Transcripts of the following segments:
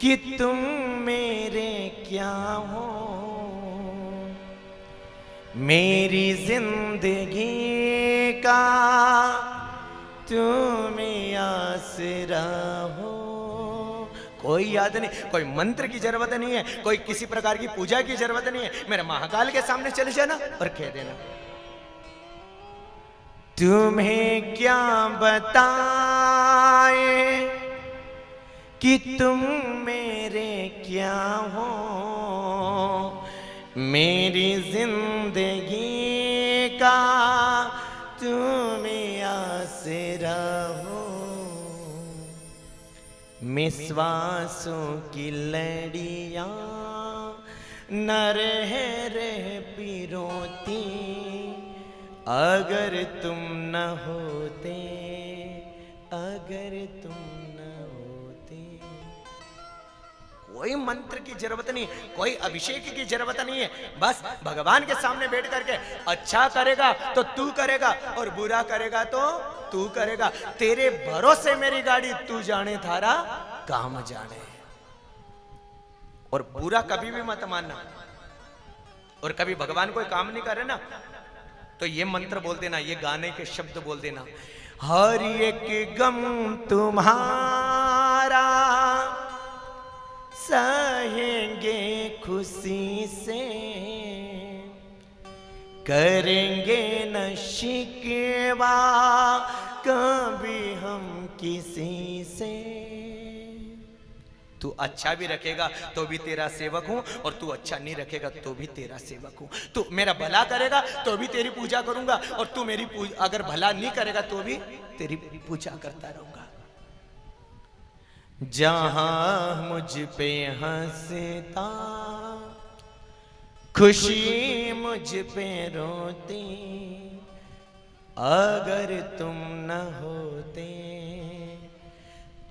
कि तुम मेरे क्या हो, मेरी जिंदगी का तुम आसरा हो। कोई याद नहीं, कोई मंत्र की जरूरत नहीं है, कोई किसी प्रकार की पूजा की जरूरत नहीं है। मेरे महाकाल के सामने चले जाना और कह देना, तुम्हें क्या बताए कि तुम मेरे क्या हो, मेरी जिंदगी का तुम आसरा हो। मैं श्वासों की लड़ियां न रह पिरोती, अगर तुम न होते, अगर तुम न होते। कोई मंत्र की जरूरत नहीं, कोई अभिषेक की जरूरत नहीं है। बस भगवान के सामने बैठ करके अच्छा करेगा तो तू करेगा और बुरा करेगा तो तू करेगा। तेरे भरोसे मेरी गाड़ी, तू जाने थारा काम जाने। और बुरा कभी भी मत मानना। और कभी भगवान कोई काम नहीं करे ना तो ये मंत्र बोल देना, ये गाने के शब्द बोल देना, हर एक गम तुम्हारा सहेंगे खुशी से, करेंगे न शिकवा कभी हम किसी से। तू अच्छा भी रखेगा तो भी तेरा सेवक हूं, और तू अच्छा नहीं रखेगा तो भी तेरा सेवक हूं। तू मेरा भला करेगा तो भी तेरी पूजा करूंगा, और तू मेरी अगर भला नहीं करेगा तो भी तेरी पूजा करता रहूंगा। जहां मुझ पे हंसता, खुशी मुझ पे रोती, अगर तुम न होते,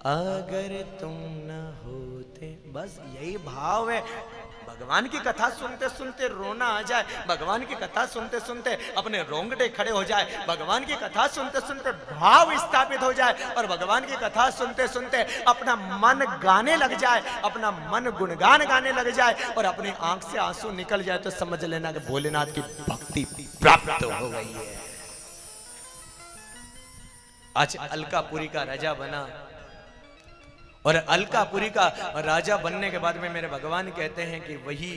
अगर तुम न होते। बस यही भाव है। भगवान की कथा सुनते सुनते रोना आ जाए, भगवान की कथा सुनते सुनते अपने रोंगटे खड़े हो जाए, भगवान की कथा सुनते सुनते भाव स्थापित हो जाए, और भगवान की कथा सुनते सुनते अपना मन गाने लग जाए, अपना मन गुणगान गाने लग जाए, और अपनी आंख से आंसू निकल जाए, तो समझ लेना कि भोलेनाथ की भक्ति प्राप्त हो गई है। आज अलकापुरी का राजा बना, और अलकापुरी का राजा बनने के बाद में मेरे भगवान कहते हैं कि वही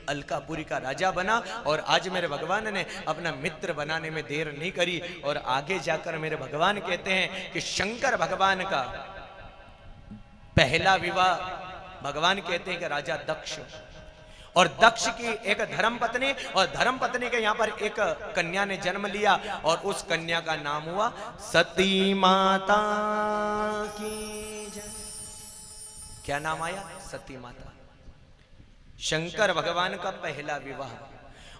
अलकापुरी का राजा बना। और आज मेरे भगवान ने अपना मित्र बनाने में देर नहीं करी, और आगे जाकर मेरे भगवान कहते हैं कि शंकर भगवान का पहला विवाह, भगवान कहते हैं कि राजा दक्ष और दक्ष की एक धर्म पत्नी, और धर्म पत्नी के यहाँ पर एक कन्या ने जन्म लिया, और उस कन्या का नाम हुआ सती माता की जय। क्या नाम आया? सती माता। शंकर भगवान का पहला विवाह।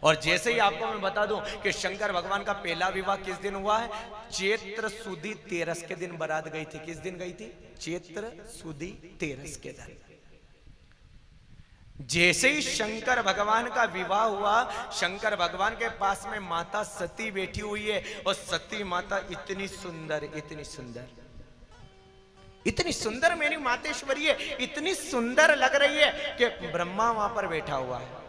और जैसे ही आपको मैं बता दूं कि शंकर भगवान का पहला विवाह किस दिन हुआ है? चैत्र सुदी 13 के दिन बारात गई थी। किस दिन गई थी? चैत्र सुदी 13 के दिन। जैसे ही शंकर भगवान का विवाह हुआ, शंकर भगवान के पास में माता सती बैठी हुई है, और सती माता इतनी सुंदर, इतनी सुंदर, इतनी सुंदर मेरी मातेश्वरी है, इतनी सुंदर लग रही है कि ब्रह्मा वहां पर बैठा हुआ है।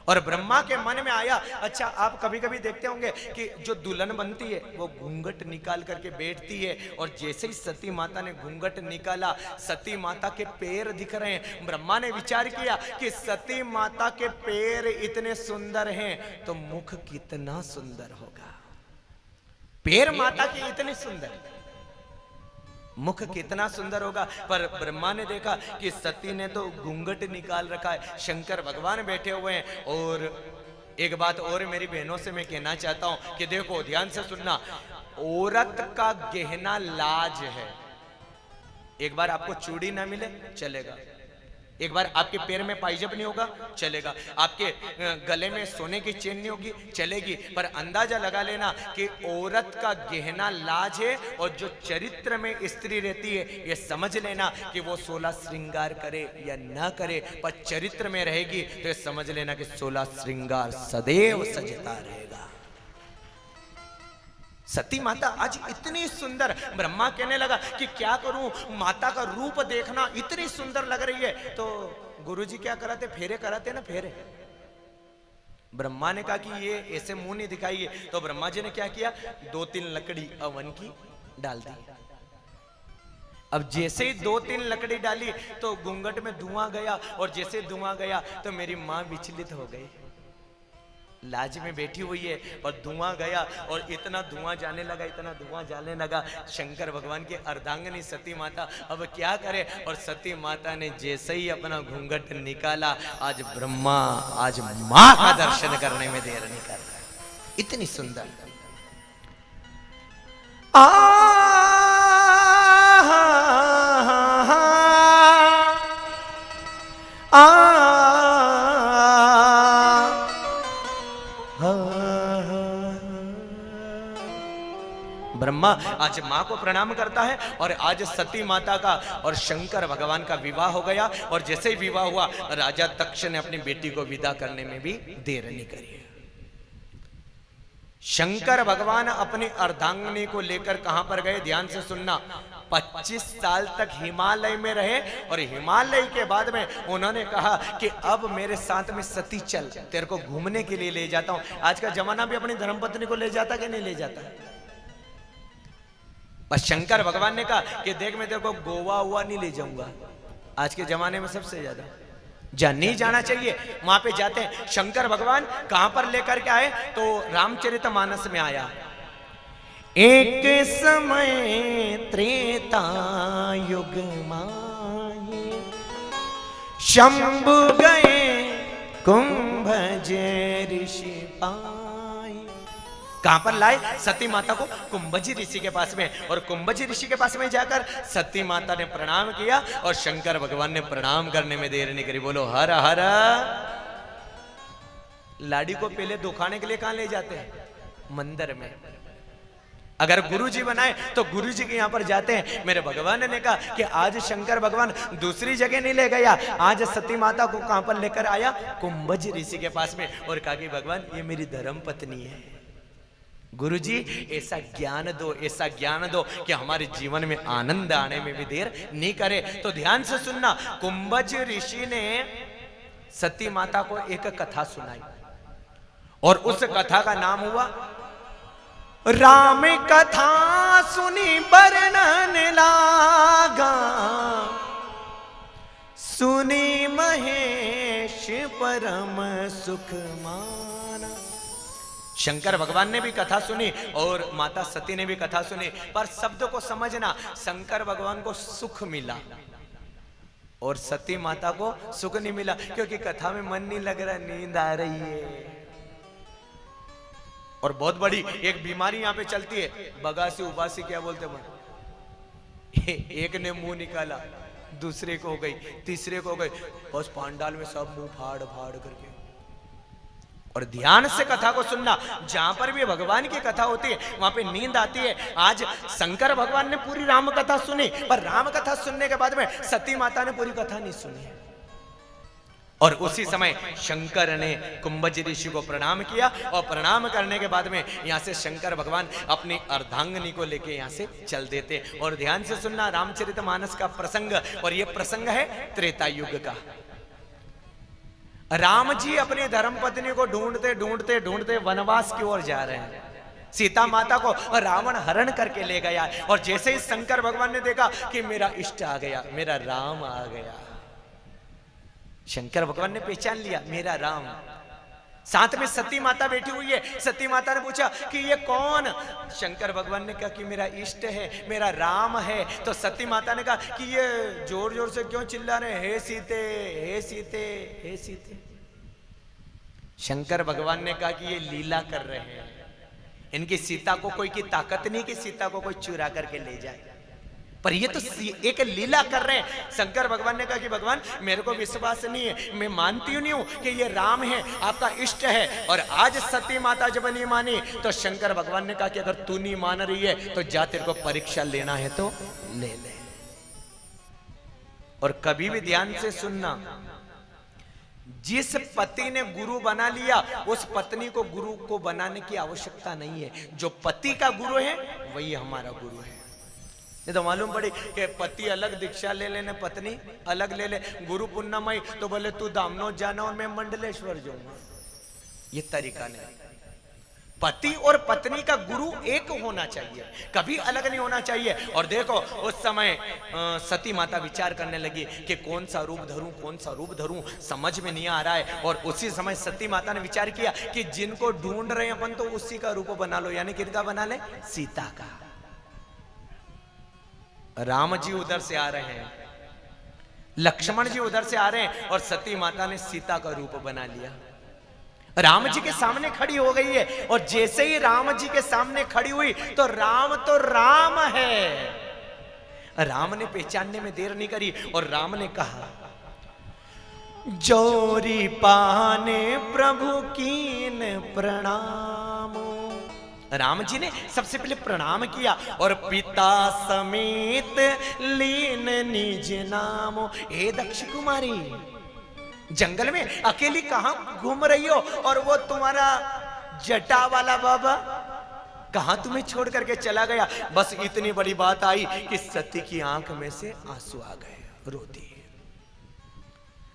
और ब्रह्मा के मन में आया, अच्छा आप कभी कभी देखते होंगे कि जो दुल्हन बनती है वो घूंघट निकाल करके बैठती है, और जैसे ही सती माता ने घूंघट निकाला, सती माता के पैर दिख रहे हैं। ब्रह्मा ने विचार किया कि सती माता के पैर इतने सुंदर हैं तो मुख कितना सुंदर होगा। पैर माता के इतने सुंदर, मुख कितना सुंदर होगा। पर ब्रह्मा ने देखा कि सती ने तो घूंघट निकाल रखा है, शंकर भगवान बैठे हुए हैं। और एक बात और मेरी बहनों से मैं कहना चाहता हूं कि देखो, ध्यान से सुनना, औरत का गहना लाज है। एक बार आपको चूड़ी ना मिले चलेगा, एक बार आपके पैर में पायजब नहीं होगा चलेगा, आपके गले में सोने की चेन नहीं होगी चलेगी, पर अंदाजा लगा लेना कि औरत का गहना लाज है। और जो चरित्र में स्त्री रहती है, ये समझ लेना कि वो 16 श्रृंगार करे या ना करे, पर चरित्र में रहेगी तो ये समझ लेना कि 16 श्रृंगार सदैव सजता रहेगा। सती माता आज इतनी सुंदर, ब्रह्मा कहने लगा कि क्या करूं, माता का रूप देखना इतनी सुंदर लग रही है। तो गुरुजी क्या कराते, फेरे कराते ना, फेरे। ब्रह्मा ने कहा कि ये ऐसे मुंह नहीं दिखाइए, तो ब्रह्मा जी ने क्या किया, 2-3 लकड़ी अवन की डाल दी। अब जैसे ही 2-3 लकड़ी डाली तो घूंघट में धुआं गया, और जैसे धुआं गया तो मेरी मां विचलित हो गई, लाज में बैठी हुई है, और धुआं गया, और इतना धुआं जाने लगा, इतना धुआं जाने लगा। शंकर भगवान की अर्धांगिनी सती माता अब क्या करे, और सती माता ने जैसे ही अपना घूंघट निकाला, आज ब्रह्मा, आज मां का दर्शन करने में देर नहीं कर रहा, इतनी सुंदर। ब्रह्मा आज मां को प्रणाम करता है, और आज सती माता का और शंकर भगवान का विवाह हो गया। और जैसे ही विवाह हुआ, राजा तक्ष ने अपनी बेटी को विदा करने में भी देर नहीं करी। शंकर भगवान अपनी अर्धांगिनी को लेकर कहां पर गए, ध्यान से सुनना। 25 साल तक हिमालय में रहे, और हिमालय के बाद में उन्होंने कहा कि अब मेरे साथ में सती चल, तेरे को घूमने के लिए ले जाता हूं। आज का जमाना भी अपनी धर्मपत्नी को ले जाता कि नहीं ले जाता। बस शंकर भगवान ने कहा कि देख, मैं तेरे को गोवा हुआ नहीं ले जाऊंगा। आज के जमाने में सबसे ज्यादा जहां नहीं जाना चाहिए वहां पे जाते हैं। शंकर भगवान कहां पर लेकर के आए, तो रामचरितमानस में आया, एक समय त्रेता युग माये, शंभु गए कुंभज ऋषि पाए। कहां पर लाए, सती माता को कुंभजी ऋषि के पास में, और कुंभजी ऋषि के पास में जाकर सती माता ने प्रणाम किया, और शंकर भगवान ने प्रणाम करने में देर नहीं करी। बोलो हर हर। लाड़ी को पहले दुखाने के लिए कहां ले जाते हैं, मंदिर में। अगर गुरुजी बनाए तो गुरुजी के यहां पर जाते हैं। मेरे भगवान ने कहा कि आज शंकर भगवान दूसरी जगह नहीं ले गया, आज सती माता को कहां पर लेकर आया, कुंभज ऋषि के पास में, और कहा कि भगवान ये मेरी धर्म पत्नी है। गुरुजी ऐसा ज्ञान दो, ऐसा ज्ञान दो कि हमारे जीवन में आनंद आने में भी देर नहीं करे। तो ध्यान से सुनना, कुंभज ऋषि ने सती माता को एक कथा सुनाई, और उस कथा का नाम हुआ राम कथा सुनी वर्णन लागा, सुनी महेश परम सुख माना। शंकर भगवान ने भी कथा सुनी और माता सती ने भी कथा सुनी, पर शब्द को समझना, शंकर भगवान को सुख मिला और सती माता को सुख नहीं मिला, क्योंकि कथा में मन नहीं लग रहा, नींद आ रही है। और बहुत बड़ी एक बीमारी यहाँ पे चलती है, बगासी उबासी क्या बोलते हैं। एक ने मुंह निकाला, दूसरे को हो गई, तीसरे को हो गई, बस पांडाल में सब मुंह फाड़ फाड़ करके। और ध्यान से कथा को सुनना, जहां पर भी भगवान की कथा होती है वहां पे नींद आती है। आज शंकर भगवान ने पूरी राम कथा सुनी, पर राम कथा सुनने के बाद में सती माता ने पूरी कथा नहीं सुनी। और उसी समय शंकर ने कुंभज ऋषि को प्रणाम किया, और प्रणाम करने के बाद में यहाँ से शंकर भगवान अपनी अर्धांगिनी को लेके यहाँ से चल देते। और ध्यान से सुनना, रामचरितमानस का प्रसंग, और ये प्रसंग है त्रेता युग का। राम जी अपनी धर्मपत्नी को ढूंढते ढूंढते ढूंढते वनवास की ओर जा रहे हैं। सीता माता को रावण हरण करके ले गया, और जैसे ही शंकर भगवान ने देखा कि मेरा इष्ट आ गया, मेरा राम आ गया, शंकर भगवान ने पहचान लिया मेरा राम। साथ में सती माता बैठी हुई है। सती माता ने पूछा कि ये कौन? शंकर भगवान ने कहा कि मेरा इष्ट है, मेरा राम है। तो सती माता ने कहा कि ये जोर जोर से क्यों चिल्ला रहे हैं, हे सीते, हे सीते, हे सीते। शंकर भगवान ने कहा कि ये लीला कर रहे हैं, इनकी सीता को कोई की ताकत नहीं कि सीता को कोई चुरा करके ले जाए, पर ये तो एक लीला कर रहे हैं। शंकर भगवान ने कहा कि भगवान मेरे को विश्वास नहीं है, मैं मानती नहीं हूं कि ये राम है, आपका इष्ट है। और आज सती माता जब नहीं मानी तो शंकर भगवान ने कहा कि अगर तू नहीं मान रही है तो जा, तेरे को परीक्षा लेना है तो ले ले। और कभी भी ध्यान से सुनना, जिस पति ने गुरु बना लिया उस पत्नी को गुरु को बनाने की आवश्यकता नहीं है। जो पति का गुरु है वही हमारा गुरु है। नहीं तो मालूम पड़ी कि पति अलग दीक्षा ले लेने, पत्नी अलग ले ले। गुरु पुन्नमई तो बोले तू दामनोद जाना और मैं मंडलेश्वर जाऊंगा। ये तरीका नहीं। पति और पत्नी का गुरु एक होना चाहिए, कभी अलग नहीं होना चाहिए। और देखो उस समय सती माता विचार करने लगी कि कौन सा रूप धरूं, कौन सा रूप धरूं, समझ में नहीं आ रहा है। और उसी समय सती माता ने विचार किया कि जिनको ढूंढ रहे हैं अपन तो उसी का रूप बना लो। यानी किसका बना ले? सीता का। राम जी उधर से आ रहे हैं, लक्ष्मण जी उधर से आ रहे हैं और सती माता ने सीता का रूप बना लिया। राम जी के सामने खड़ी हो गई है और जैसे ही राम जी के सामने खड़ी हुई तो राम है। राम ने पहचानने में देर नहीं करी और राम ने कहा, जोरी पाने प्रभु कीन प्रणाम। राम जी ने सबसे पहले प्रणाम किया और पिता समेत लीन निज नाम। ए दक्ष कुमारी, जंगल में अकेली कहां घूम रही हो और वो तुम्हारा जटा वाला बाबा कहां तुम्हें छोड़ करके चला गया? बस इतनी बड़ी बात आई कि सती की आंख में से आंसू आ गए, रोती।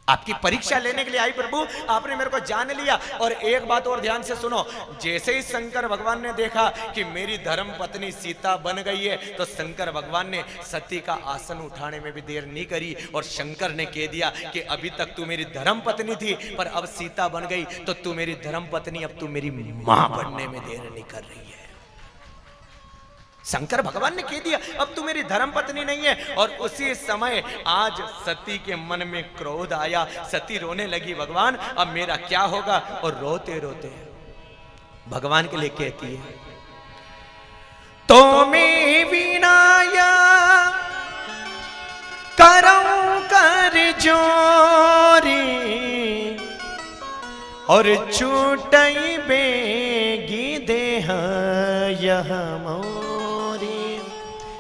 आपकी परीक्षा लेने के लिए आई प्रभु, आपने मेरे को जान लिया। और एक बात और ध्यान से सुनो, जैसे ही शंकर भगवान ने देखा कि मेरी धर्म पत्नी सीता बन गई है तो शंकर भगवान ने सती का आसन उठाने में भी देर नहीं करी और शंकर ने कह दिया कि अभी तक तू मेरी धर्म पत्नी थी पर अब सीता बन गई तो तू मेरी धर्म पत्नी, अब तू मेरी मां बनने में देर नहीं कर रही है। शंकर भगवान ने कह दिया अब तू मेरी धर्म पत्नी नहीं है। और उसी समय आज सती के मन में क्रोध आया, सती रोने लगी, भगवान अब मेरा क्या होगा? और रोते रोते भगवान के लिए कहती है, तो मैं विनाया करऊं कर जोरी और छूटई बेगी देह यह मोरी।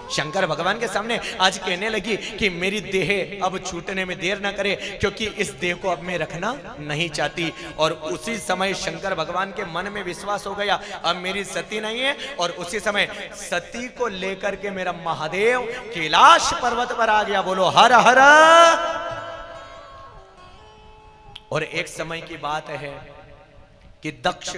शंकर भगवान के सामने आज कहने लगी कि मेरी देह अब छूटने में देर ना करे क्योंकि इस देह को अब मैं रखना नहीं चाहती। और उसी समय शंकर भगवान के मन में विश्वास हो गया अब मेरी सती नहीं है। और उसी समय सती को लेकर के मेरा महादेव कैलाश पर्वत पर आ गया। बोलो हर हर। और एक समय की बात है कि दक्ष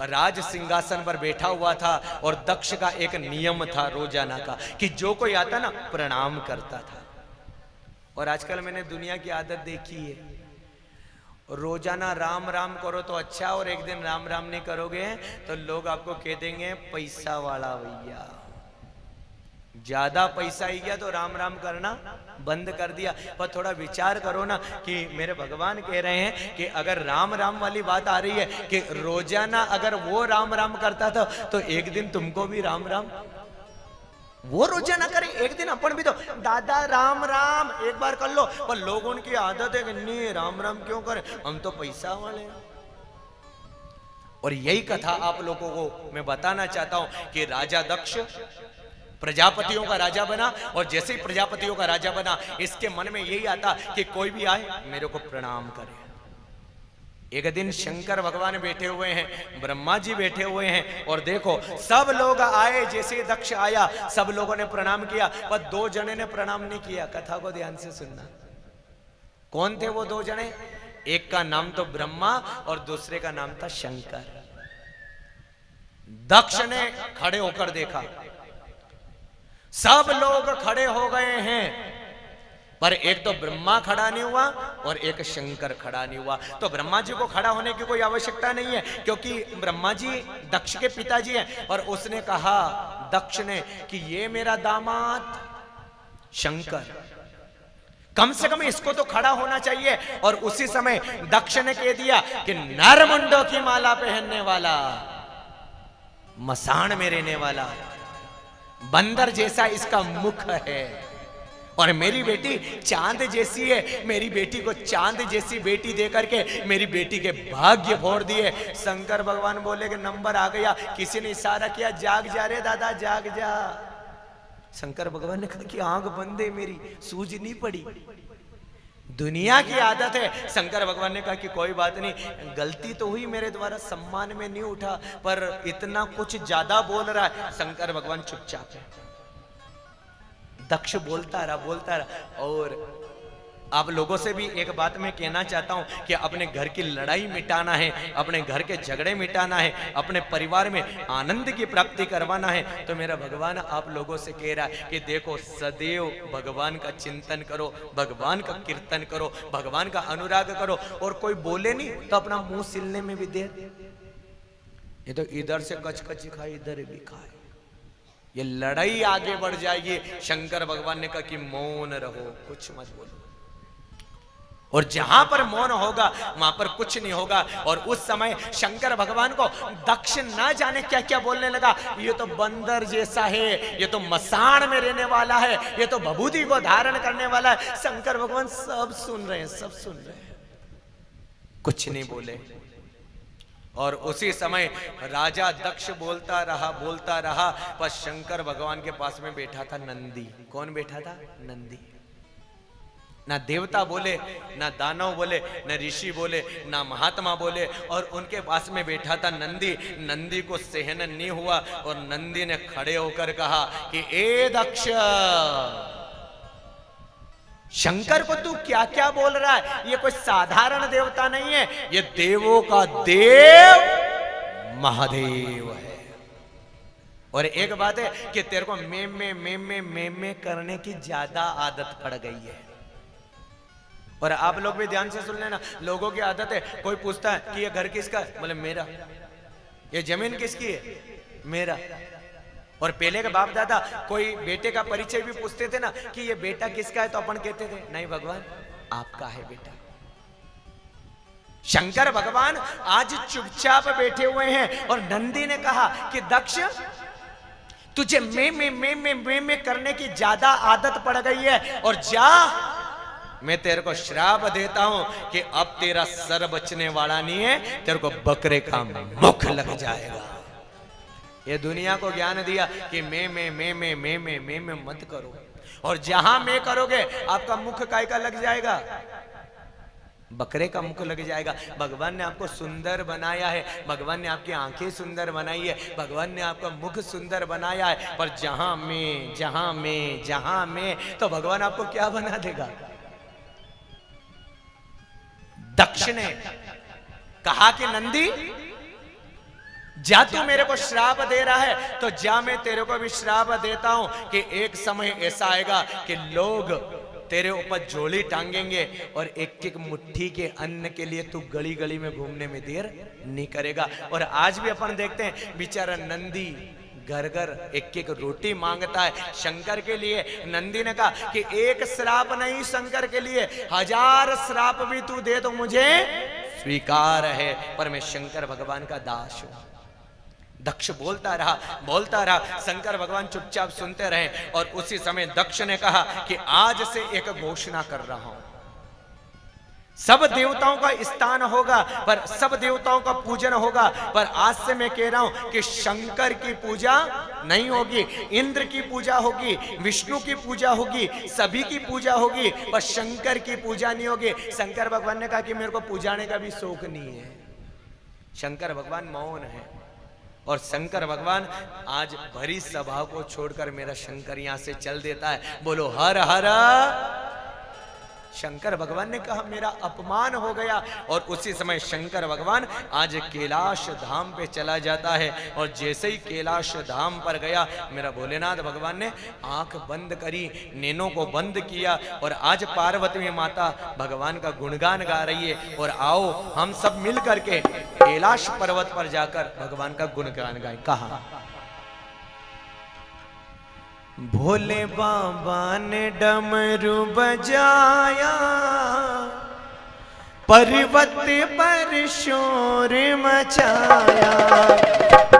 राज सिंहासन पर बैठा हुआ था और दक्ष का एक नियम था रोजाना का कि जो कोई आता ना प्रणाम करता था। और आजकल मैंने दुनिया की आदत देखी है, रोजाना राम राम करो तो अच्छा और एक दिन राम राम नहीं करोगे तो लोग आपको कह देंगे पैसा वाला भैया। ज्यादा पैसा ही गया तो राम राम करना बंद कर दिया। पर थोड़ा विचार करो ना कि मेरे भगवान कह रहे हैं कि अगर राम राम वाली बात आ रही है कि रोजाना अगर वो राम राम करता था तो एक दिन तुमको भी राम राम, वो रोजाना करे एक दिन अपन भी तो दादा राम राम एक बार कर लो। पर लोगों की आदत है कि नहीं राम राम क्यों करें, हम तो पैसा वाले हैं। और यही कथा आप लोगों को मैं बताना चाहता हूं कि राजा दक्ष प्रजापतियों का राजा बना और जैसे ही प्रजापतियों का राजा बना इसके मन में यही आता कि कोई भी आए मेरे को प्रणाम करे। एक दिन शंकर भगवान बैठे हुए हैं, ब्रह्मा जी बैठे हुए हैं और देखो सब लोग आए। जैसे ही दक्ष आया सब लोगों ने प्रणाम किया पर दो जने ने प्रणाम नहीं किया। कथा को ध्यान से सुनना। कौन थे वो दो जने? एक का नाम तो ब्रह्मा और दूसरे का नाम था शंकर। दक्ष ने खड़े होकर देखा, सब लोग खड़े हो गए हैं पर एक तो ब्रह्मा खड़ा नहीं हुआ और एक शंकर खड़ा नहीं हुआ। तो ब्रह्मा जी को खड़ा होने की कोई आवश्यकता नहीं है क्योंकि ब्रह्मा जी दक्ष के पिताजी हैं। और उसने कहा दक्ष ने कि ये मेरा दामाद शंकर, कम से कम इसको तो खड़ा होना चाहिए। और उसी समय दक्ष ने कह दिया कि नरमुंडों की माला पहनने वाला, मसान में रहने वाला, बंदर जैसा इसका मुख है और मेरी बेटी चांद जैसी है। मेरी बेटी को चांद जैसी बेटी देकर के मेरी बेटी के भाग्य फोड़ दिए। शंकर भगवान बोले कि नंबर आ गया। किसी ने इशारा किया जाग जा रे दादा जाग जा। शंकर भगवान ने कहा कि आंख बंद है मेरी, सूझ नहीं पड़ी। दुनिया की आदत है। शंकर भगवान ने कहा कि कोई बात नहीं, गलती तो हुई मेरे द्वारा, सम्मान में नहीं उठा, पर इतना कुछ ज्यादा बोल रहा है। शंकर भगवान चुपचाप है। दक्ष बोलता रहा। और आप लोगों से भी एक बात मैं कहना चाहता हूं कि अपने घर की लड़ाई मिटाना है, अपने घर के झगड़े मिटाना है, अपने परिवार में आनंद की प्राप्ति करवाना है, तो मेरा भगवान आप लोगों से कह रहा है कि देखो, सदैव भगवान का चिंतन करो, भगवान का कीर्तन करो, भगवान का अनुराग करो। और कोई बोले नहीं तो अपना मुंह सिलने में भी देर। ये तो इधर से कच खाए, इधर भी खाए, ये लड़ाई आगे बढ़ जाएगी। शंकर भगवान ने कहा कि मौन रहो, कुछ मत बोलो। और जहां पर मौन होगा वहां पर कुछ नहीं होगा। और उस समय शंकर भगवान को दक्ष ना जाने क्या क्या बोलने लगा। ये तो बंदर जैसा है, ये तो मसान में रहने वाला है, ये तो भभूति को धारण करने वाला है। शंकर भगवान सब सुन रहे हैं, सब सुन रहे हैं, कुछ नहीं बोले। और उसी समय राजा दक्ष बोलता रहा, पर शंकर भगवान के पास में बैठा था नंदी। कौन बैठा था? नंदी। ना देवता बोले, ना दानव बोले, न ऋषि बोले, ना महात्मा बोले, और उनके पास में बैठा था नंदी। नंदी को सहन नहीं हुआ और नंदी ने खड़े होकर कहा कि ए दक्ष, शंकर को तू क्या क्या बोल रहा है? ये कोई साधारण देवता नहीं है, ये देवों का देव महादेव है। और एक बात है कि तेरे को में करने की ज्यादा आदत पड़ गई है। और आप लोग भी ध्यान से सुन लेना, लोगों की आदत है, कोई पूछता है कि ये घर किसका है, बोले मेरा। ये जमीन किसकी है, मेरा। और पहले के बाप दादा कोई बेटे का परिचय भी पूछते थे ना कि ये बेटा किसका है, तो अपन कहते थे नहीं भगवान आपका है बेटा। शंकर भगवान आज चुपचाप बैठे हुए हैं। और नंदी ने कहा कि दक्ष, तुझे में करने की ज्यादा आदत पड़ गई है, और जा, मैं तेरे को श्राप देता हूं कि अब तेरा सर बचने वाला नहीं है, तेरे को बकरे का मुख लग जाएगा। ये दुनिया को ज्ञान दिया कि मैं मत करो। और जहां मैं करोगे आपका मुख काय का लग जाएगा, बकरे का मुख लग जाएगा। भगवान ने आपको सुंदर बनाया है, भगवान ने आपकी आंखें सुंदर बनाई है, भगवान ने आपका मुख सुंदर बनाया है, पर जहां मैं तो भगवान आपको क्या बना देगा? दक्ष ने कहा कि नंदी, जा तू मेरे को श्राप दे रहा है तो जा, मैं तेरे को भी श्राप देता हूं कि एक समय ऐसा आएगा कि लोग तेरे ऊपर झोली टांगेंगे और एक एक मुट्ठी के अन्न के लिए तू गली गली में घूमने में देर नहीं करेगा। और आज भी अपन देखते हैं बेचारा नंदी घर घर एक एक रोटी मांगता है शंकर के लिए। नंदी ने कहा कि एक श्राप नहीं शंकर के लिए, 1000 श्राप भी तू दे तो मुझे स्वीकार है, पर मैं शंकर भगवान का दास हूं। दक्ष बोलता रहा, शंकर भगवान चुपचाप सुनते रहे। और उसी समय दक्ष ने कहा कि आज से एक घोषणा कर रहा हूं, सब देवताओं का स्थान होगा, पर सब देवताओं का पूजन होगा, पर आज से मैं कह रहा हूं कि शंकर की पूजा नहीं होगी, इंद्र की पूजा होगी, विष्णु की पूजा होगी, सभी की पूजा होगी, पर शंकर की पूजा नहीं होगी। शंकर भगवान ने कहा कि मेरे को पूजाने का भी शौक नहीं है। शंकर भगवान मौन है। और शंकर भगवान आज भरी सभा को छोड़कर मेरा शंकर यहां से चल देता है। बोलो हर हर। शंकर भगवान ने कहा मेरा अपमान हो गया। और उसी समय शंकर भगवान आज कैलाश धाम पे चला जाता है। और जैसे ही कैलाश धाम पर गया, मेरा भोलेनाथ भगवान ने आंख बंद करी, नैनों को बंद किया, और आज पार्वती माता भगवान का गुणगान गा रही है। और आओ हम सब मिल करके कैलाश पर्वत पर जाकर भगवान का गुणगान गाएं। कहा भोले बाबा ने डमरू बजाया, पर्वत पर शोर मचाया।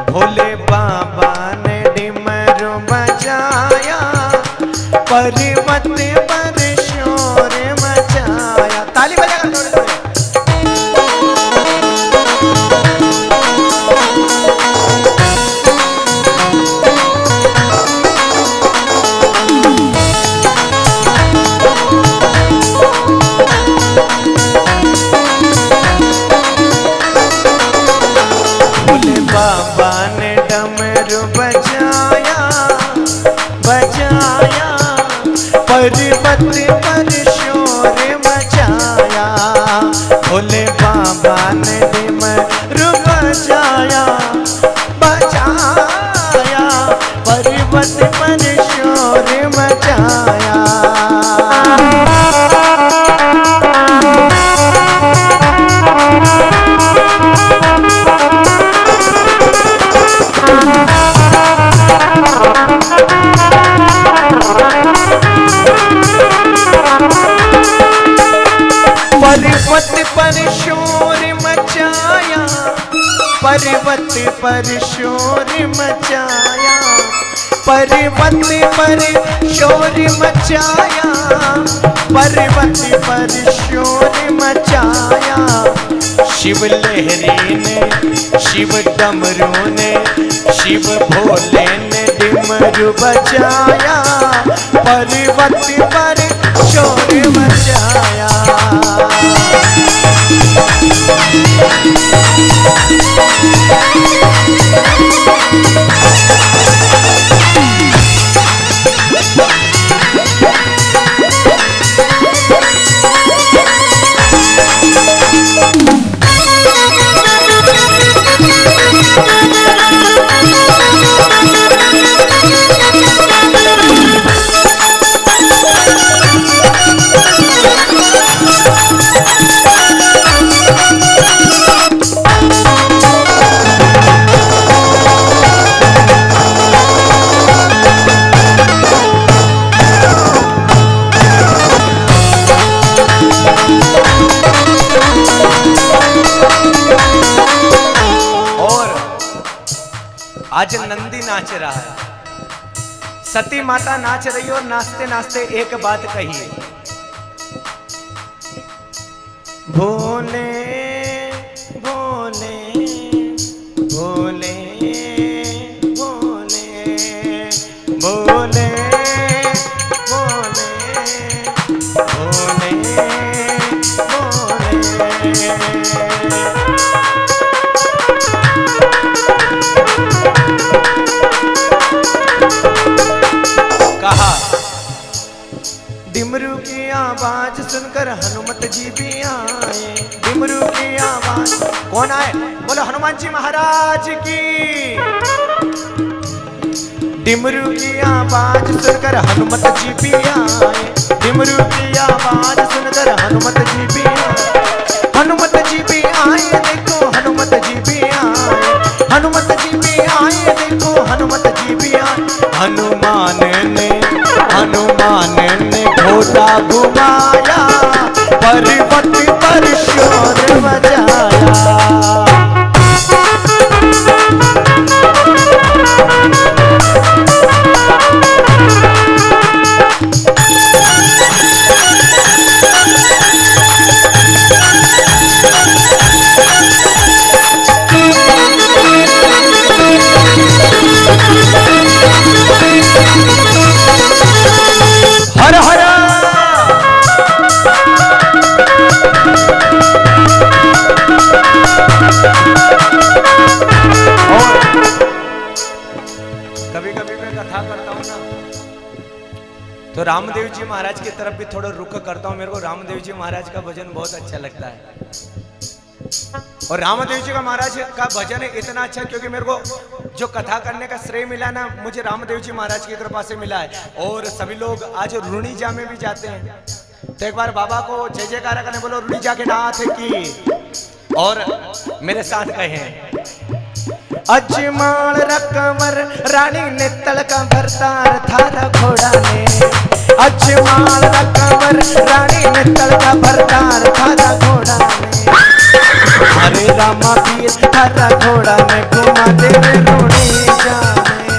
भोले बाबा ने डमरू बजाया, पर्वत पर शोर मचाया। ताली बजाकर थोड़े थोड़े। भोले बाबा ने डमरू बजाया बजाया, पर्वत पर शोर मचाया। भोले बाबा ने डमरू बजाया बजाया, पर्वत पर शोर मचाया। पर्वत पर शोर मचाया, पर्वत पर शोर मचाया, पर्वत पर शोर मचाया, पर्वत पर शोर मचाया। शिव लहरी ने, शिव डमरू ने, शिव भोले ने डमरू बजाया, पर्वत पर शोर मचाया। आज नंदी नाच रहा है, सती माता नाच रही और नाचते नाचते एक बात कही, भोले भोले भोले भोले भोले भोले भोले कहा। डिमरू की आवाज सुनकर हनुमत जी भी आए, डिमरू की आवाज। कौन आए? बोलो हनुमान जी महाराज की। डिमरू की आवाज सुनकर हनुमत जी भी आए, डिमरू की आवाज सुनकर हनुमत जी भी आए, हनुमत जी भी आए देखो, हनुमत जी भी आए, हनुमत जी भी आए देखो, हनुमत जी भी आए। हनुमान ने घोड़ा घुमाया, पर्वत पर शोर मचाया। हर हर कभी कभी मैं कथा करता हूँ ना, तो रामदेव जी महाराज की तरफ भी थोड़ा रुख करता हूँ। मेरे को रामदेव जी महाराज का भजन बहुत अच्छा लगता है, और रामदेव जी का महाराज का भजन इतना अच्छा क्योंकि मेरे को जो कथा करने का श्रेय मिला ना, मुझे रामदेव जी महाराज की कृपा से मिला है। और सभी लोग आज रुणीजा में भी जाते हैं, तो एक बार बाबा को जय जयकारा करने बोलो, रुणीजा के नाथ की। और मेरे साथ कहे, अजमाल रकमर रानी ने तड़का भरतार थारा घोड़ा ने, अजमाल रकमर रानी ने तड़का भरतार थारा घोड़ा ने। हरे रामा पीर थारा घोड़ा में घुमा तेरे रुणीजा में,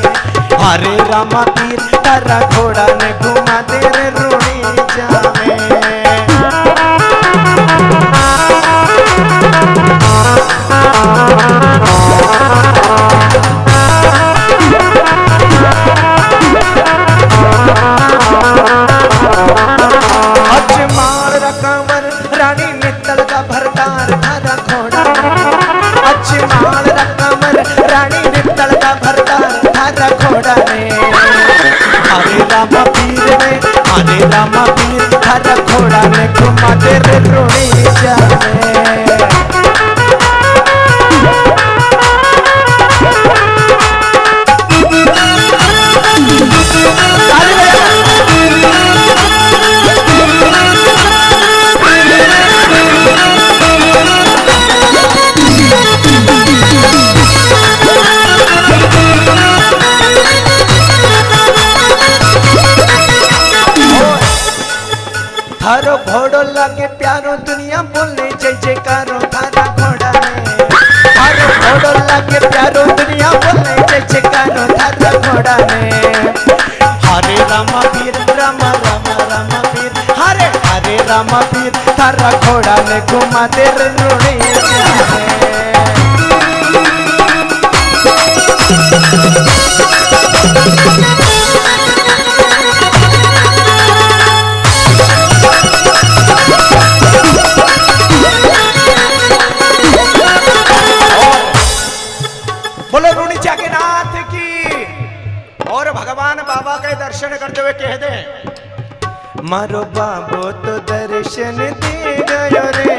हरे रामा पीर थारा घोड़ा में घुमा तेरे रुणीजा में। अजमाल रकमर रानी ने तड़का भरतार थारा घोड़ा, अजमाल रकमर रानी नित्तल का भरदार थारा घोड़ा ने हरे रामा पीर ने हरे रामा पीर थारा घोड़ा ने घुमा दे रे रोणी जाने थारो घोड़ो लागे प्यारो दुनिया बोलने जय जयकारो थारा घोड़ा ने थारो घोड़ो लागे प्यारो दुनिया बोलने जय जयकारो थारा घोड़ा ने हरे रामा पीर रामा रामा रामा पीर हरे हरे रामा पीर थारा घोड़ा ने घुमा दे रे रोणी जाने बोलो रुणिचा के नाथ की। और भगवान बाबा के दर्शन करते हुए कह दे मारो बाबो तो दर्शन दे गयो रे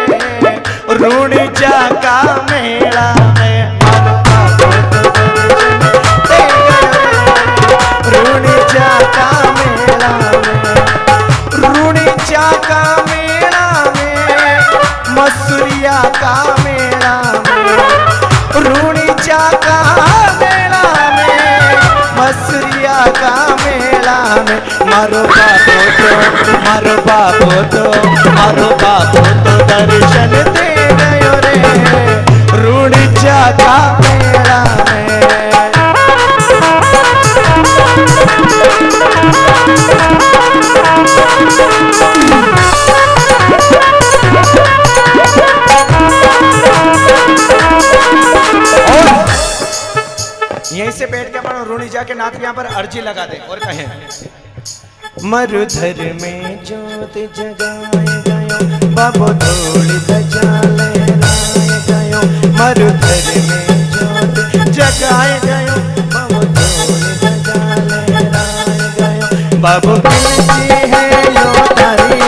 रुणिचा का मेला में मारो बाबो तो दर्शन दे गयो रे रुणिचा का मेला में रुणिचा का मेला में मसूरिया का मेला में रुणिचा का मेला में मसूरिया का मेला में मारो बाबो तो दर्शन दे गयो रे रुणिचा का मेला में यहीं से बैठ के अपन रुणिचा के नाथ यहाँ पर अर्जी लगा दे और कहें मरुधर में ज्योत जगाए गयो बाबो धूड़ी सजा लहराए गयो मरुधर में ज्योत जगाए गयो बाबो धूड़ी सजा लहराए गयो बाबो किलची है यो तारी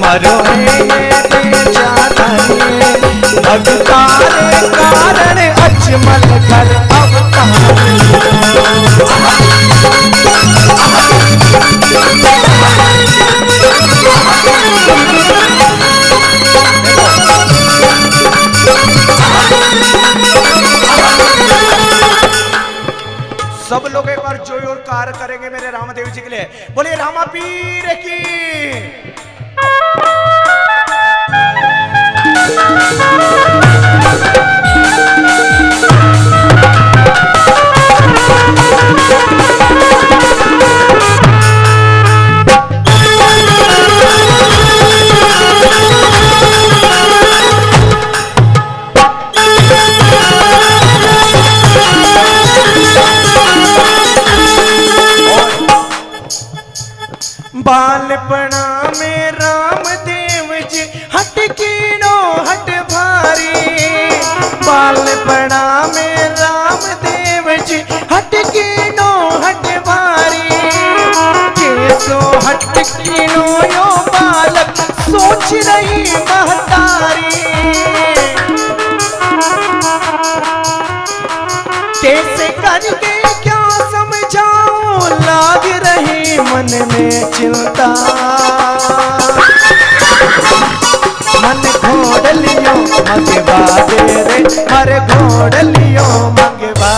मरो है ये बेचारी भगतारे कारण अजमल कर सब लोग एक बार जोर और कार करेंगे मेरे रामदेव जी के लिए। बोलिए रामा पीर की। बालपना में रामदेव जी हट कीनो हट भारी बालपना में रामदेव जी हट कीनो हट भारी कैसो हट कीनो यो बालक सोच रही महतारी कैसे करके क्या समझाऊं लाग रही मन में चिंता मन घोड़ लियो मगवा दे रे हर घोड़ लियो मगवा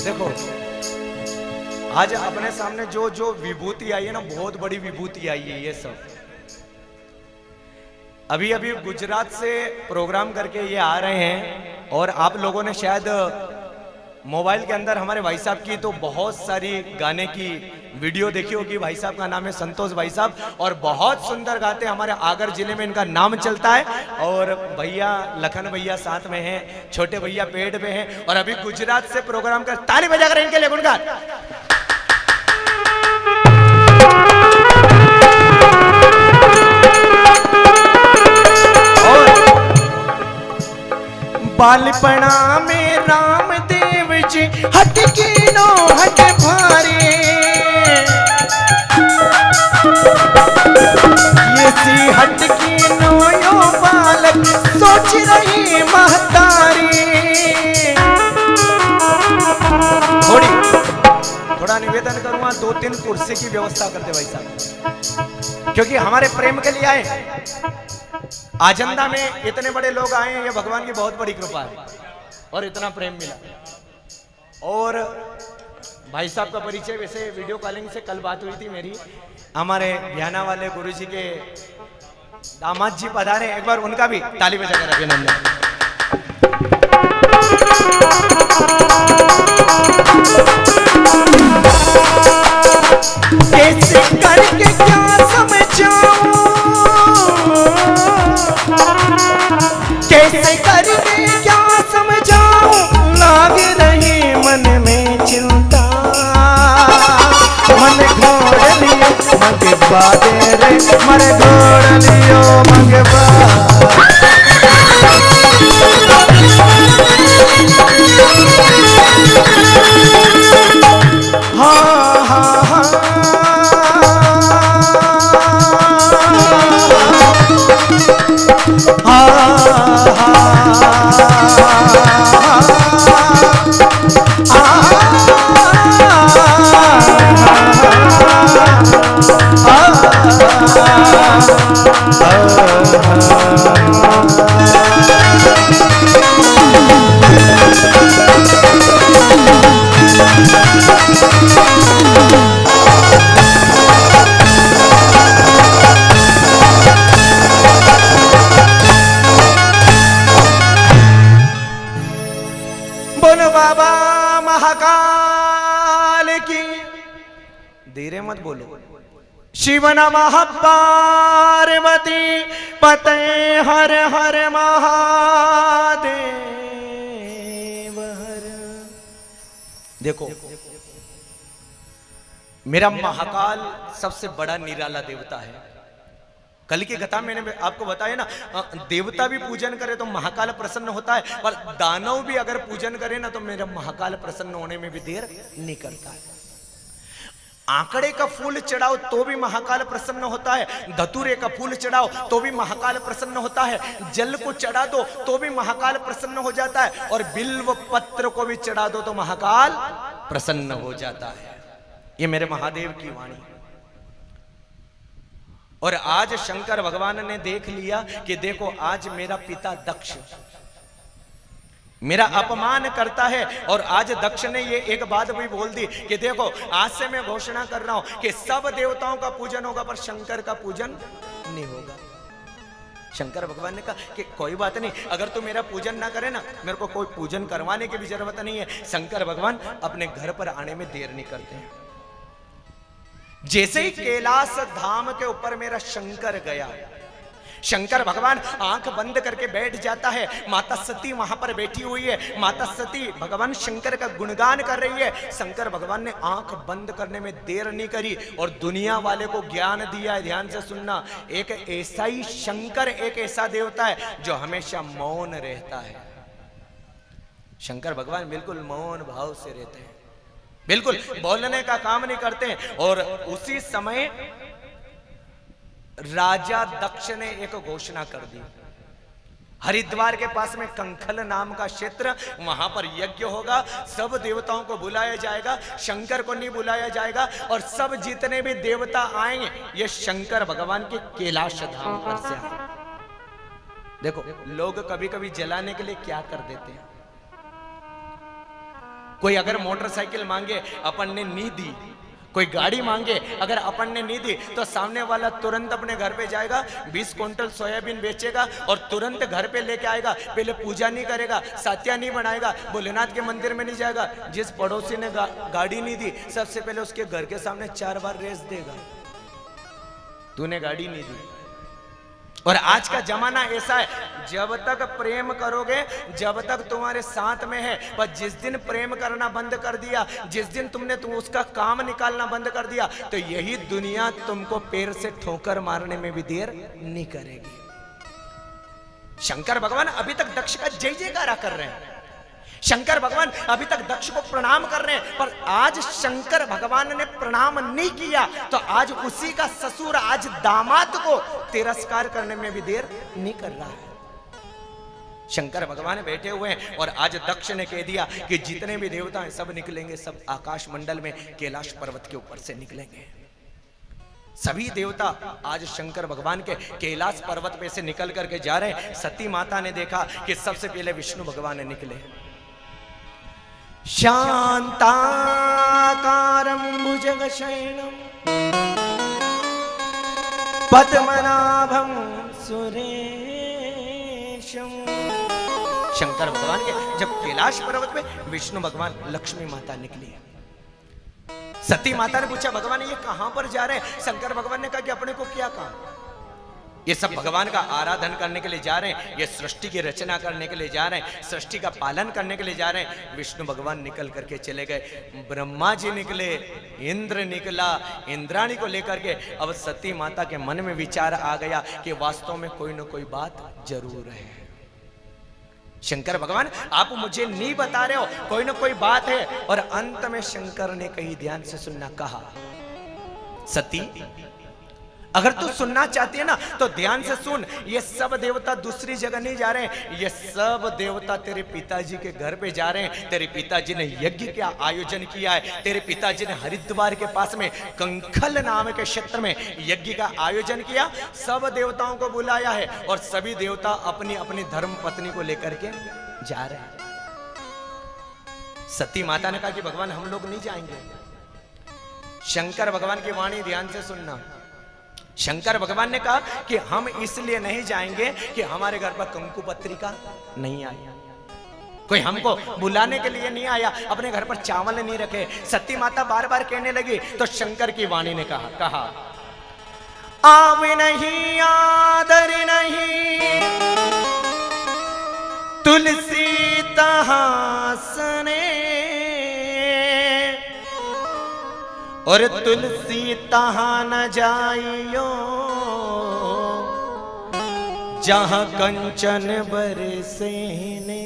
देखो आज अपने सामने जो जो विभूति आई है ना बहुत बड़ी विभूति आई है। ये सब अभी अभी गुजरात से प्रोग्राम करके ये आ रहे हैं और आप लोगों ने शायद मोबाइल के अंदर हमारे भाई साहब की तो बहुत सारी गाने की वीडियो देखी होगी। भाई साहब का नाम है संतोष भाई साहब और बहुत सुंदर गाते हैं। हमारे आगर जिले में इनका नाम चलता है और भैया लखन भैया साथ में हैं, छोटे भैया पेड़ पे हैं और अभी गुजरात से प्रोग्राम कर ताली बजा कर इनके लिए गुणगान। बालपणा में रामदेव जी हटकी नो हट भारी, ये सी हटकी नो यो बालक सोच रही महतारी। थोड़ा निवेदन करूंगा, 2-3 कुर्सी की व्यवस्था कर दे भाई साहब, क्योंकि हमारे प्रेम के लिए आए। आजंदा में इतने बड़े लोग आए हैं, ये भगवान की बहुत बड़ी कृपा है और इतना प्रेम मिला। और भाई साहब का परिचय वैसे वीडियो कॉलिंग से कल बात हुई थी मेरी, हमारे भियाना वाले गुरुजी के दामाद जी पधारे, एक बार उनका भी ताली बजाकर अभिनंदन। कैसे करके क्या समझाऊं, कैसे करके क्या समझाऊं, लाग रही मन में चिंता, मन घोड़ लियो मगबा दे रे, मन घोड़ लियो मगबा। हाँ हाँ हाँ बाबा महाकाल की, धीरे मत बोलो। शिव नमः पार्वती पते हर हर महादेव हर। देखो मेरा महाकाल सबसे बड़ा निराला देवता है। कल की कथा मैंने आपको बताया ना, देवता भी पूजन करे तो महाकाल प्रसन्न होता है, और दानव भी अगर पूजन करे ना तो मेरा महाकाल प्रसन्न होने में भी देर नहीं करता है। आंकड़े का फूल चढ़ाओ तो भी महाकाल प्रसन्न होता है, धतूरे का फूल चढ़ाओ तो भी महाकाल प्रसन्न होता है, जल को चढ़ा दो तो भी महाकाल प्रसन्न हो जाता है, और बिल्व पत्र को भी चढ़ा दो तो महाकाल प्रसन्न हो जाता है। ये मेरे महादेव की वाणी। और आज शंकर भगवान ने देख लिया कि देखो आज मेरा पिता दक्ष मेरा अपमान करता है, और आज दक्ष ने ये एक बात भी बोल दी कि देखो आज से मैं घोषणा कर रहा हूं कि सब देवताओं का पूजन होगा पर शंकर का पूजन नहीं होगा। शंकर भगवान ने कहा कि कोई बात नहीं, अगर तू मेरा पूजन ना करे ना, मेरे को कोई पूजन करवाने की भी जरूरत नहीं है। शंकर भगवान अपने घर पर आने में देर नहीं करते हैं। जैसे ही कैलाश धाम के ऊपर मेरा शंकर गया, शंकर भगवान आंख बंद करके बैठ जाता है। माता सती वहां पर बैठी हुई है, माता सती भगवान शंकर का गुणगान कर रही है। शंकर भगवान ने आंख बंद करने में देर नहीं करी और दुनिया वाले को ज्ञान दिया है। ध्यान से सुनना, एक ऐसा ही शंकर, एक ऐसा देवता है जो हमेशा मौन रहता है। शंकर भगवान बिल्कुल मौन भाव से रहते हैं, बिल्कुल बोलने का काम नहीं करते। और उसी समय राजा दक्ष ने एक घोषणा कर दी, हरिद्वार के पास में कंखल नाम का क्षेत्र, वहां पर यज्ञ होगा, सब देवताओं को बुलाया जाएगा, शंकर को नहीं बुलाया जाएगा, और सब जितने भी देवता आएंगे ये शंकर भगवान के कैलाश धाम पर से आए। देखो लोग कभी कभी जलाने के लिए क्या कर देते हैं, कोई अगर मोटरसाइकिल मांगे अपन ने नहीं दी, कोई गाड़ी मांगे अगर अपन ने नहीं दी, तो सामने वाला तुरंत अपने घर पे जाएगा, 20 क्विंटल सोयाबीन बेचेगा और तुरंत घर पे लेके आएगा। पहले पूजा नहीं करेगा, सात्या नहीं बनाएगा, भोलेनाथ के मंदिर में नहीं जाएगा। जिस पड़ोसी ने गाड़ी नहीं दी, सबसे पहले उसके घर के सामने 4 बार रेस देगा, तूने गाड़ी नहीं दी। और आज का जमाना ऐसा है, जब तक प्रेम करोगे, जब तक तुम्हारे साथ में है, पर जिस दिन प्रेम करना बंद कर दिया, जिस दिन तुमने उसका काम निकालना बंद कर दिया, तो यही दुनिया तुमको पैर से ठोकर मारने में भी देर नहीं करेगी। शंकर भगवान अभी तक दक्ष का जय जयकारा कर रहे हैं, शंकर भगवान अभी तक दक्ष को प्रणाम कर रहे हैं। पर आज शंकर भगवान ने प्रणाम नहीं किया तो आज उसी का ससुर आज दामाद को तिरस्कार करने में भी देर नहीं कर रहा है। शंकर भगवान बैठे हुए हैं और आज दक्ष ने कह दिया कि जितने भी देवता हैं सब निकलेंगे, सब आकाश मंडल में कैलाश पर्वत के ऊपर से निकलेंगे। सभी देवता आज शंकर भगवान के कैलाश पर्वत पे से निकल करके जा रहे हैं। सती माता ने देखा कि सबसे पहले विष्णु भगवान निकले। शांताकारं भुजगशयनं पद्मनाभं सुरेशं। शंकर भगवान के जब कैलाश पर्वत पे विष्णु भगवान लक्ष्मी माता निकली, सती माता ने पूछा भगवान ये कहां पर जा रहे हैं? शंकर भगवान ने कहा कि अपने को क्या काम, ये सब भगवान का आराधन करने के लिए जा रहे हैं, ये सृष्टि की रचना करने के लिए जा रहे हैं, सृष्टि का पालन करने के लिए जा रहे हैं। विष्णु भगवान निकल करके चले गए, ब्रह्मा जी निकले, इंद्र निकला, इंद्राणी को लेकर के। अब सती माता के मन में विचार आ गया कि वास्तव में कोई ना कोई बात जरूर है। शंकर भगवान आप मुझे नहीं बता रहे हो, कोई ना कोई बात है। और अंत में शंकर ने कहीं ध्यान से सुनना कहा, सती अगर तू सुनना चाहती है ना तो ध्यान से सुन, ये सब देवता दूसरी जगह नहीं जा रहे हैं, ये सब देवता तेरे पिताजी के घर पे जा रहे हैं। तेरे पिताजी ने यज्ञ का आयोजन किया है, तेरे पिताजी ने हरिद्वार के पास में कंखल नाम के क्षेत्र में यज्ञ का आयोजन किया, सब देवताओं को बुलाया है और सभी देवता अपनी अपनी धर्म पत्नी को लेकर के जा रहे हैं। सती माता ने कहा कि भगवान हम लोग नहीं जाएंगे। शंकर भगवान की वाणी ध्यान से सुनना। शंकर भगवान ने कहा कि हम इसलिए नहीं जाएंगे कि हमारे घर पर कंकु पत्रिका नहीं आई, कोई हमको बुलाने के लिए नहीं आया, अपने घर पर चावल नहीं रखे। सती माता बार बार कहने लगी तो शंकर की वाणी ने कहा आव नहीं आदर नहीं तुलसी तहासने, और तुलसी तहां न जाइयो जहां कंचन बरसे ने।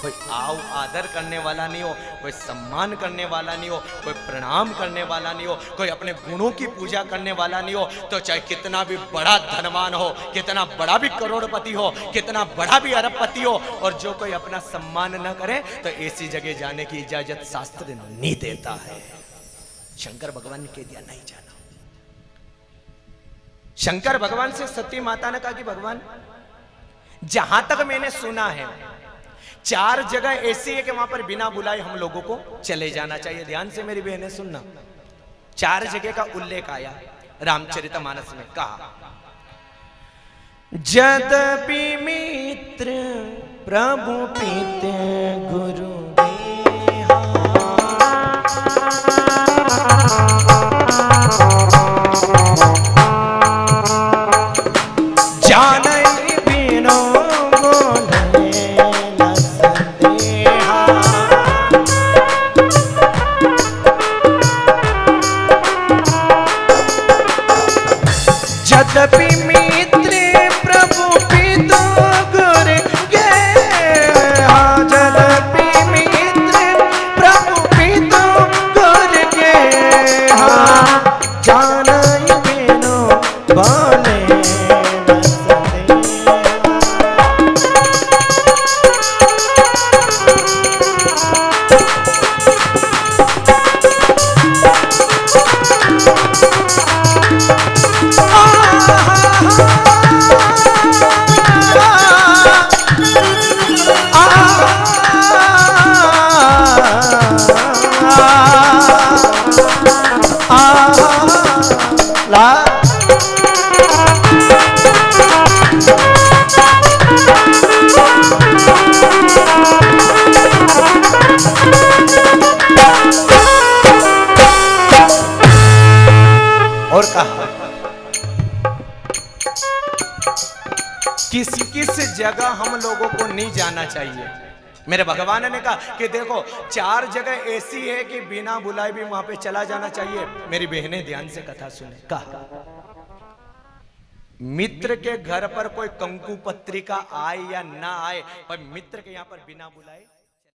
कोई आव आदर करने वाला नहीं हो, कोई सम्मान करने वाला नहीं हो, कोई प्रणाम करने वाला नहीं हो, कोई अपने गुणों की पूजा करने वाला नहीं हो, तो चाहे कितना भी बड़ा धनवान हो, कितना बड़ा भी करोड़पति हो, कितना बड़ा भी अरबपति हो, और जो कोई अपना सम्मान न करे तो ऐसी जगह जाने की इजाजत शास्त्र नहीं देता है। शंकर भगवान ने कह दिया नहीं जाना। शंकर भगवान से सती माता ने कहा कि भगवान जहां तक मैंने सुना है 4 जगह ऐसी है कि वहां पर बिना बुलाए हम लोगों को चले जाना चाहिए। ध्यान से मेरी बहनें सुनना, 4 जगह का उल्लेख आया रामचरितमानस में। कहा जदपि मित्र प्रभु पीते गुरु जानई बिनो बोले न संदेहा, जदपि मित्र प्रभु पितो गुरु गेहा, जदपि मित्र प्रभु पितो गुरु गेहा, जानई बिनो बोले और कहा किस किस जगह हम लोगों को नहीं जाना चाहिए। मेरे भगवान ने कहा कि देखो 4 जगह ऐसी है कि बिना बुलाए भी वहां पे चला जाना चाहिए। मेरी बहनें ध्यान से कथा सुने। कहा मित्र के घर पर कोई कंकु पत्रिका आए या ना आए, पर मित्र के यहां पर बिना बुलाए